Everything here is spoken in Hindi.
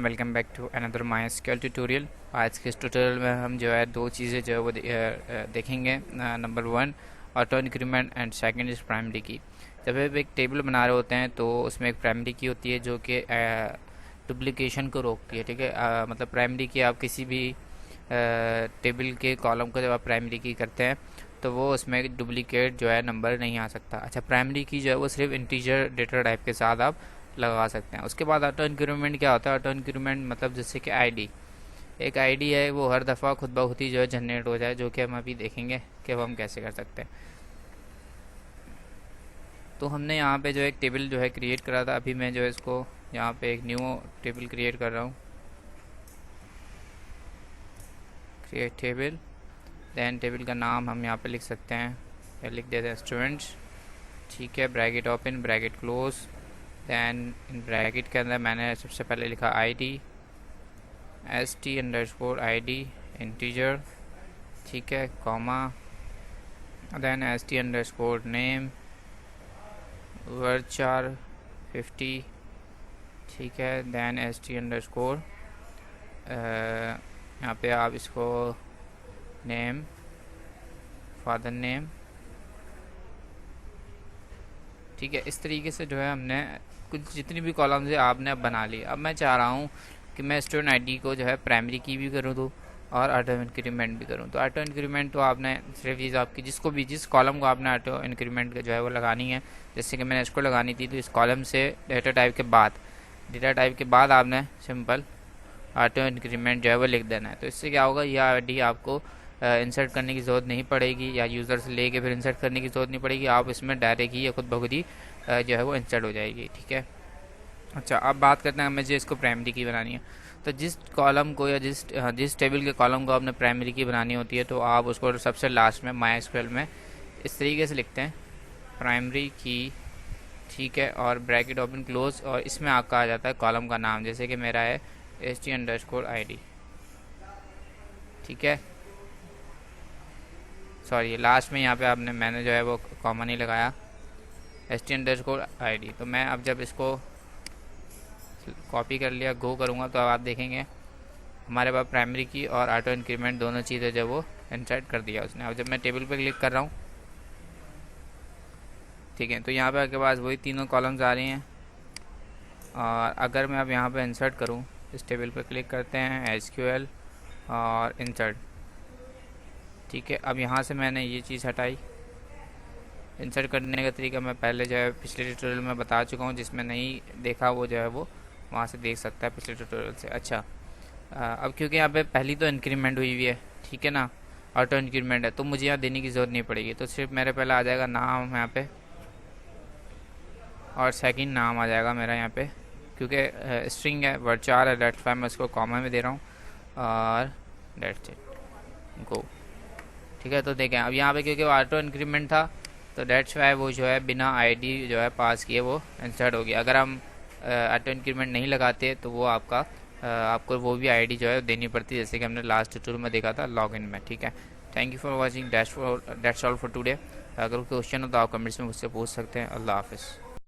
Welcome back to another MySQL tutorial. आज के इस ट्यूटोरियल में हम जो है दो चीज़ें जो है वो देखेंगे। Number one, auto increment, and second is primary की। जब आप एक टेबल बना रहे होते हैं तो उसमें एक प्राइमरी की होती है जो कि डुप्लीकेशन को रोकती है। ठीक है, मतलब प्राइमरी की आप किसी भी टेबल के कॉलम को जब आप प्राइमरी की करते हैं तो वो उसमें डुप्लीकेट जो है नंबर नहीं आ सकता। अच्छा, प्राइमरी की जो है वो सिर्फ इंटीजर डेटा टाइप के साथ आप लगा सकते हैं। उसके बाद ऑटो इंक्रीमेंट क्या होता है? ऑटो इंक्रीमेंट मतलब जैसे कि आईडी, एक आईडी है वो हर दफ़ा खुद ब खुद ही जो है जनरेट हो जाए, जो कि हम अभी देखेंगे कि वो हम कैसे कर सकते हैं। तो हमने यहाँ पे जो एक टेबल जो है क्रिएट करा था, अभी मैं जो है इसको यहाँ पे एक न्यू टेबल क्रिएट कर रहा हूँ। क्रिएट टेबल, दैन टेबल का नाम हम यहाँ पे लिख सकते हैं, या लिख देते हैं स्टूडेंट्स। ठीक है, bracket open bracket close, then in bracket के अंदर मैंने सबसे पहले लिखा ID, ST_ID इंटीजर। ठीक है, कॉमा, दैन ST_नेम वर्चार 50। ठीक है, दैन ST_ यहाँ पे आप इसको नेम, फादर नेम। ठीक है, इस तरीके से जो है हमने कुछ जितनी भी कॉलम्स है आपने अब बना ली। अब मैं चाह रहा हूँ कि मैं स्टूडेंट आईडी को जो है प्राइमरी की भी करूँ तो और ऑटो इंक्रीमेंट भी करूँ। तो ऑटो इंक्रीमेंट तो आपने सिर्फ चीज़ आपकी जिस कॉलम को आपने ऑटो इंक्रीमेंट जो है वो लगानी है, जैसे कि मैंने इसको लगानी थी, तो इस कॉलम से डेटा टाइप के बाद आपने सिंपल ऑटो इंक्रीमेंट जो है वो लिख देना है। तो इससे क्या होगा, यह आईडी आपको इंसर्ट करने की ज़रूरत नहीं पड़ेगी, या यूज़र से लेके फिर इंसर्ट करने की ज़रूरत नहीं पड़ेगी। आप इसमें डायरेक्ट ही या खुद ब खुद ही जो है वो इंसर्ट हो जाएगी। ठीक है। अच्छा, अब बात करते हैं मुझे इसको प्राइमरी की बनानी है। तो जिस कॉलम को या जिस टेबल के कॉलम को आपने प्राइमरी की बनानी होती है, तो आप उसको सबसे लास्ट में MySQL में इस तरीके से लिखते हैं, प्राइमरी की। ठीक है, और ब्रैकेट ओपन क्लोज, और इसमें आपका आ जाता है कॉलम का नाम, जैसे कि मेरा है ST_ID। ठीक है, सॉरी लास्ट में यहाँ पे मैंने जो है वो कॉमा नहीं लगाया, ST_ID। तो मैं अब जब इसको कॉपी कर लिया, गो करूँगा, तो अब आप देखेंगे हमारे पास प्राइमरी की और ऑटो इंक्रीमेंट दोनों चीज़ें जो वो इंसर्ट कर दिया उसने। अब जब मैं टेबल पे क्लिक कर रहा हूँ, ठीक है, तो यहाँ पे आपके पास वही तीनों कॉलम्स आ रही हैं। और अगर मैं अब यहाँ पे इंसर्ट करूँ, इस टेबल पे क्लिक करते हैं, SQL और इंसर्ट। ठीक है, अब यहाँ से मैंने ये चीज़ हटाई। इंसर्ट करने का तरीका मैं पहले जो है पिछले ट्यूटोरियल में बता चुका हूँ, जिसमें नहीं देखा वो जो है वो वहाँ से देख सकता है पिछले ट्यूटोरियल से। अच्छा, अब क्योंकि यहाँ पे पहली तो इंक्रीमेंट हुई हुई है, ठीक है ना, ऑटो इंक्रीमेंट है, तो मुझे यहाँ देने की ज़रूरत नहीं पड़ेगी। तो सिर्फ मेरे पहले आ जाएगा नाम यहाँ पे, और सेकंड नाम आ जाएगा मेरा यहाँ पे, क्योंकि स्ट्रिंग है, वर्चार है, डेट्स वाई मैं इसको कॉमा में दे रहा हूँ, और डेट्स इट, गो। ठीक है, तो देखें अब यहाँ पे क्योंकि ऑटो इंक्रीमेंट था, तो डेट्स वाई वो जो है बिना आईडी जो है पास किए वो इंसर्ट हो गया। अगर हम ऑटो इंक्रीमेंट नहीं लगाते तो वो आपको वो भी आईडी जो है देनी पड़ती, जैसे कि हमने लास्ट ट्यूटोरियल में देखा था लॉगिन में। ठीक है, thank you for watching, that's all for today. अगर कोई क्वेश्चन हो तो आप कमेंट्स में मुझसे पूछ सकते हैं। अल्लाह हाफिज़।